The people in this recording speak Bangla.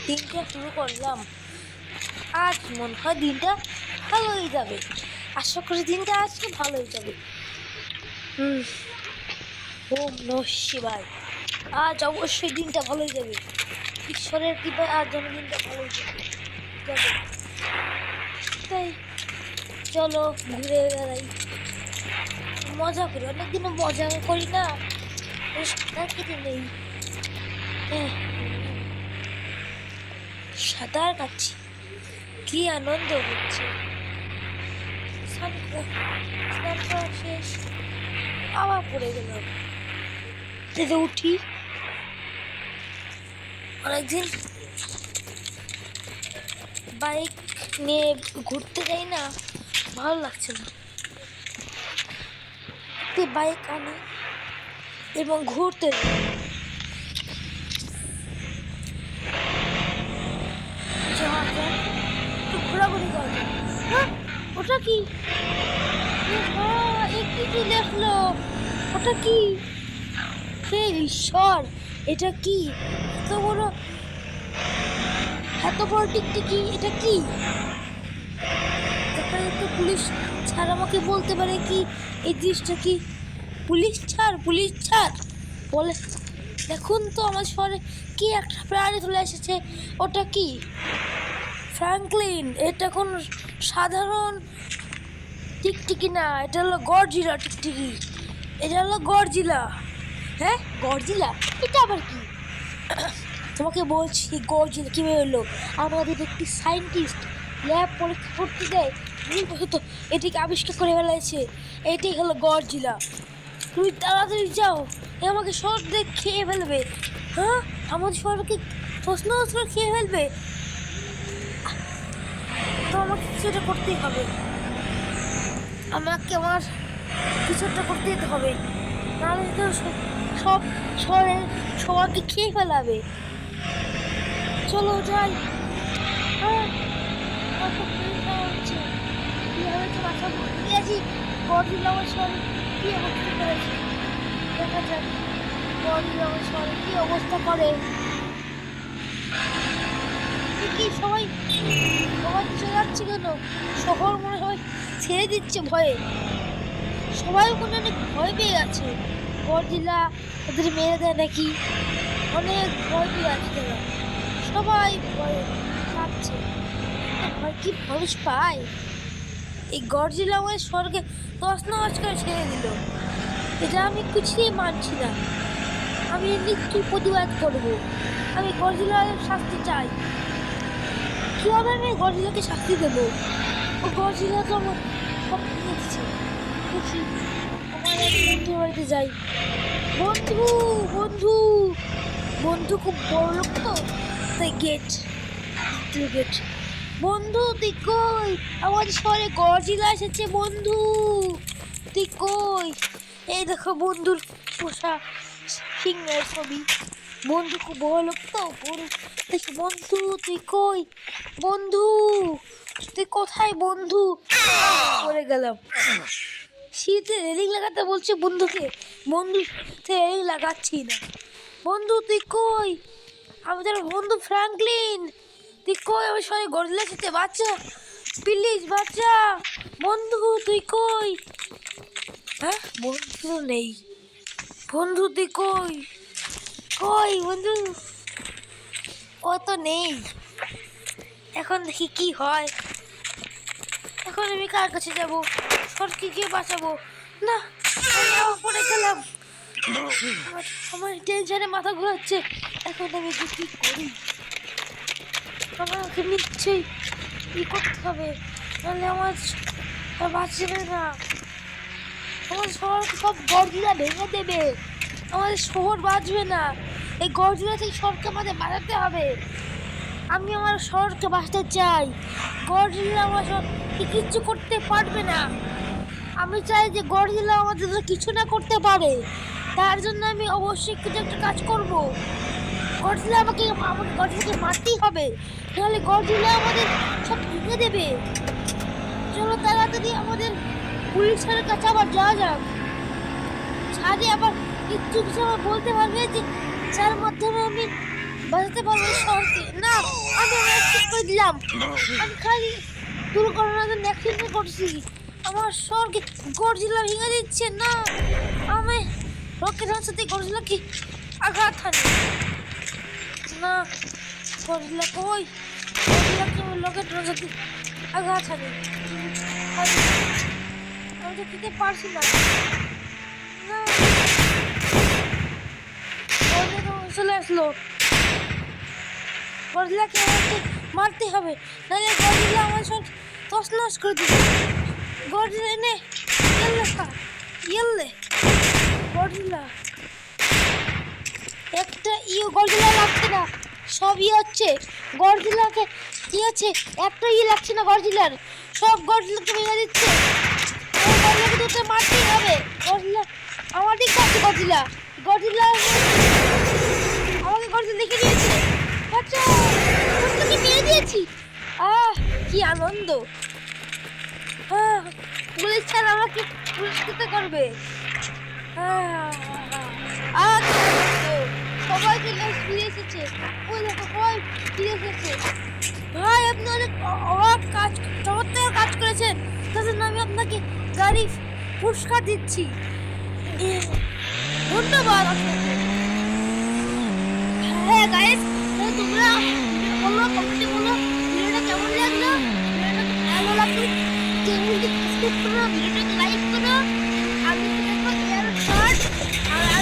দিনটা শুরু করলাম। আজ মনে হয় দিনটা ভালোই যাবে। আশা করি দিনটা আজকে ভালোই যাবে। ওম নমঃ শিবায়। আজ অবশ্যই দিনটা ভালোই যাবে। ঈশ্বরের কৃপায় আজ যেন দিনটা ভালোই যাবে। তাই চলো ঘুরে বেড়াই, মজা করি। অনেকদিনও মজা করি না, সাঁতার কেটে নেই। হ্যাঁ, সাঁতার কাটছি, কি আনন্দ হচ্ছে। স্নান করা শেষ, আবার পড়ে গেলাম। থেকে উঠি, অনেকদিন বাইক নিয়ে ঘুরতে যাই না, ভালো লাগছে না। একটি বাইক আনি এবং ঘুরতে যাই। একটু ঘোরাঘুরি করা যায়। হ্যাঁ, ওটা কি? একটু দেখলো, ওটা কি? হে ঈশ্বর, এটা কি? এত বড় টিকটিকি, এটা কি? তো পুলিশ ছাড় আমাকে বলতে পারে কি এই জিনিসটা কি? পুলিশ ছাড় বলে। দেখুন তো আমার শহরে কি একটা প্রাণী চলে এসেছে, ওটা কি? ফ্র্যাঙ্কলিন। এটা কোন সাধারণ টিকটিকি না, এটা হলো গডজিলা টিকটিকি। এটা হলো গডজিলা। হ্যাঁ, গডজিলা, এটা আবার কি? তোমাকে বলছি গডজিলা কিভাবে হলো। আমাদের একটি সায়েন্টিস্ট ল্যাব পরীক্ষা করতে দেয়, তো এটিকে আবিষ্কার করে ফেলেছে। এটাই হলো গডজিলা। তুমি তাড়াতাড়ি যাও, এ আমাকে শহর দিয়ে খেয়ে ফেলবে। হ্যাঁ, আমাদের শহরকে প্রশ্ন খেয়ে ফেলবে। তো আমাকে কিছু একটা করতেই হবে, আমাকে আমার কিছু একটা করতেই হবে, নাহলে তো সব শহরের সবাইকে খেয়ে ফেলাবে। চলো যাই। কি অবস্থা করে কি সবাই চলে যাচ্ছে কেন? শহর মনে হয় ছেড়ে দিচ্ছে ভয়ে। সবাই মনে অনেক ভয় পেয়ে গেছে। গডজিলা ওদের মেরে দেয় নাকি, অনেক ভয় পেয়ে আছে তারা। সবাই ভয়ে কাঁপছে। ভয় কি মানুষ পায়? এই গডজিলা আমাদের স্বর্গে তছনছ করে ছেড়ে দিল। এটা আমি কিছুই মানছি না। আমি নিশ্চয়ই প্রতিবাদ করব। আমি গডজিলার শাস্তি চাই। কিভাবে আমি গডজিলাকে শাস্তি দেবো? ও গডজিলা তো আমার সব ভেঙে দিচ্ছে। দেখি আমার এক বন্ধুর বাড়িতে যাই। বন্ধু বন্ধু বন্ধু খুব বড় লোক তো, তাই গেট। বন্ধু তুই কই? আমাদের শহরে গডজিলা এসেছে। বন্ধু তুই কই? এই দেখো বন্ধুর পোষা সিংহের ছবি। বন্ধু খুব বড় লোক তো, দেখি বন্ধু তুই কই? বন্ধু তুই কোথায়? বন্ধু পড়ে গেলাম। শীতে রেলিং লাগাতে বলছে বন্ধুকে, বন্ধু রেলিং লাগাচ্ছি না। বন্ধু তুই কই? আমি তোর বন্ধু ফ্র্যাঙ্কলিন। তুই কই? আমার সঙ্গে গডজিলা সাথে বাচ্চা, প্লিজ বাচ্চা। বন্ধু তুই কই? হ্যাঁ, বন্ধু নেই। বন্ধু তুই কই? কই বন্ধু? ও তো নেই। এখন দেখি কি হয়। এখন আমি কার কাছে যাবো? সরকে গিয়ে বাঁচাবো না, পড়ে গেলাম। আমার টেনশনে মাথা ঘোরাচ্ছে। এখন আমি কি করি? আমাকে নিশ্চয়ই কি করতে হবে, নাহলে আমার বাঁচবে না। আমার শহর সব গডজিলা ভেঙে দেবে, আমাদের শহর বাঁচবে না। এই গডজিলা থেকে শহরকে আমাদের বাঁচাতে হবে। আমি আমার শহরকে বাঁচাতে চাই। গডজিলা আমার শহরকে কিচ্ছু করতে পারবে না। আমি চাই যে গডজিলা আমাদের কিছু না করতে পারে। তার জন্য আমি অবশ্যই কিছু একটা কাজ করব। আমাকে গডজিলাকে মারতেই হবে, নাহলে গডজিলা আমাদের সব ভেঙে দেবে। চলো তাড়াতাড়ি আমাদের পুলিশের কাছে আবার যাওয়া যাক। ছাড়ে আবার কিছু আমার বলতে পারবে যে যার মাধ্যমে আমি বাঁচাতে পারবো এই শহরকে। না, আমি অ্যাক্সিডেন্ট করে দিলাম। আমি খালি দুর্ঘটনার জন্য অ্যাক্সিডেন্ট করছি। আমার শহরকে গডজিলা ভেঙে দিচ্ছে। না, আমি রকেট সাথে গডজিলাকে আঘাত হানি। না, গডজিলা কই? গডজিলাকে আমি রকেটের সাথে আঘাত হানি। আমি তো দিতে পারছি না। না, গডজিলা চলে আসলো। গডজিলাকে আমাকে মারতে হবে, নাহলে গডজিলা আমার সব তছনছ করে দিবে। গডজিলা এনে ইয়েলে গডজিলা একটা গডজিলা লাগছে না, সবই হচ্ছে গডজিলাকে কি আছে, একটা লাগছে না গডজিলার, সব গডজিলাকে ভেঙে দিচ্ছে। গডজিলাকে দুটো মারতেই হবে। গডজিলা আমার দিকে আছে, গডজিলা গডজিলা আমাকে গডজিলা দেখে দিয়েছে। আচ্ছা, গডজিলাকে মেরে দিয়েছি। কি আনন্দ! পুলিশ স্যার আমাকে পুরস্কৃত করবে। সবাইকে ফিরে এসেছে। ওই দেখো সবাই ফিরে এসেছে। ভাই, আপনি অনেক অবাক কাজ, চমৎকার কাজ করেছেন। তার জন্য আমি আপনাকে গাড়ি পুরস্কার দিচ্ছি। ধন্যবাদ আপনাকে। হ্যাঁ গাইস, তোমরা বলো, কমেন্টে বলো ভিডিওটা কেমন লাগলো। ভিডিওটা ভালো লাগলে চ্যানেলটি সাবস্ক্রাইব করো, ভিডিওটাকে লাইক করো। আমি দেখবো এয়ার শট আর